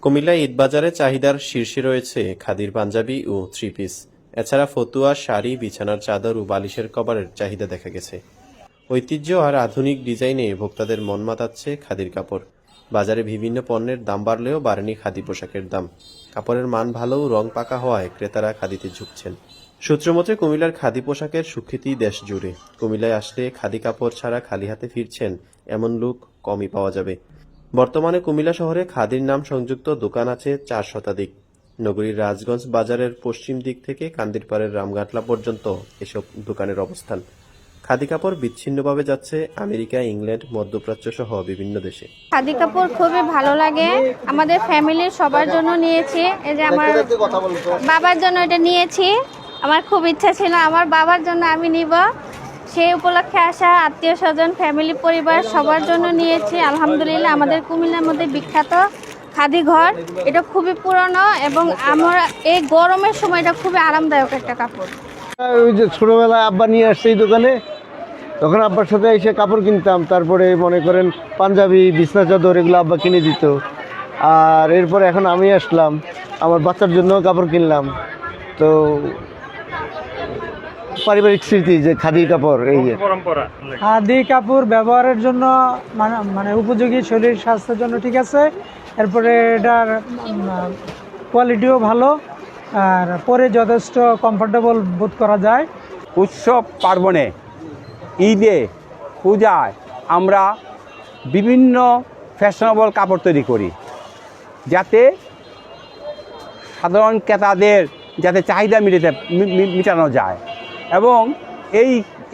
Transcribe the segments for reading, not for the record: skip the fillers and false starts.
কুমিল্লা ঈদবাজারে চাহিদার শীর্ষে রয়েছে খাদির পাঞ্জাবি ও থ্রি পিস। এছাড়া ফতুয়া, শাড়ি, বিছানার চাদর ও বালিশের কভারের চাহিদা দেখা গেছে। ঐতিহ্য আর আধুনিক ডিজাইনে ভোক্তাদের মন মাতাচ্ছে খাদির কাপড়। বাজারে বিভিন্ন পণ্যের দাম বাড়লেও বাড়েনি খাদি পোশাকের দাম। কাপড়ের মান ভালো ও রং পাকা হওয়ায় ক্রেতারা খাদিতে ঝুঁকছেন। সূত্রমতে কুমিল্লার খাদি পোশাকের সুখ্যাতি দেশ জুড়ে। কুমিল্লায় আসলে খাদি কাপড় ছাড়া খালি হাতে ফিরছেন এমন লোক কমই পাওয়া যাবে। বর্তমানে কুমিল্লা শহরে খাদির নাম সংযুক্ত দোকান আছে ৪ শতাধিক। নগরীর রাজগঞ্জ বাজারের পশ্চিম দিক থেকে কান্দিরপাড়ের রামঘাটলা পর্যন্ত এসব দোকানের অবস্থান। খাদি কাপড় বিচ্ছিন্নভাবে যাচ্ছে আমেরিকা, ইংল্যান্ড, মধ্যপ্রাচ্য সহ বিভিন্ন দেশে। খাদি কাপড় খুবই ভালো লাগে, আমাদের ফ্যামিলির সবার জন্য নিয়েছি। এই যে আমার বাবার জন্য এটা নিয়েছি, আমার খুব ইচ্ছা ছিল আমার বাবার জন্য আমি নিব। সেই উপলক্ষে আসা আত্মীয় স্বজন, ফ্যামিলি, পরিবার সবার জন্য নিয়েছি। আলহামদুলিল্লাহ, আমাদের কুমিল্লার মধ্যে বিখ্যাত খাদি ঘর, এটা খুবই পুরনো এবং আমরা এই গরমের সময় এটা খুবই আরামদায়ক একটা কাপড়। ওই যে ছোটোবেলায় আব্বা নিয়ে আসছে এই দোকানে, তখন আব্বার সাথে এসে কাপড় কিনতাম। তারপরে মনে করেন পাঞ্জাবি, বিছনা চাদর এগুলো আব্বা কিনে দিত। আর এরপরে এখন আমি আসলাম, আমার বাচ্চার জন্য কাপড় কিনলাম। তো পারিবারিক স্মৃতি যে খাদি কাপড়, এই খাদি কাপড় ব্যবহারের জন্য মানে উপযোগী, শরীর স্বাস্থ্যের জন্য ঠিক আছে। এরপরে এটার কোয়ালিটিও ভালো, আর পরে যথেষ্ট কমফোর্টেবল বোধ করা যায়। উৎসব পার্বণে, ঈদে, পূজায় আমরা বিভিন্ন ফ্যাশনেবল কাপড় তৈরি করি, যাতে সাধারণ ক্রেতাদের যাতে চাহিদা মেটানো যায়। এবং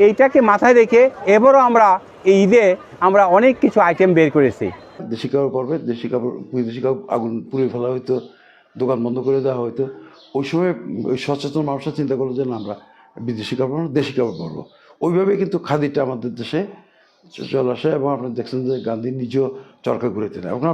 এইটাকে মাথায় রেখে এবারও আমরা এই ঈদে আমরা অনেক কিছু আইটেম বের করেছি। দেশি কাপড় পরবে, দেশি কাপড়, বিদেশি কাপড় আগুন পুড়িয়ে ফেলা হইতো, দোকান বন্ধ করে দেওয়া হইতো। ওই সময় ওই সচেতন মানুষরা চিন্তা করলো যে না, আমরা বিদেশি কাপড় না, দেশি কাপড় পরবো। ওইভাবেই কিন্তু খাদিটা আমাদের দেশে চলে আসে। এবং আপনি দেখছেন যে গান্ধী নিজেও চরকা ঘুরেতেন। এখন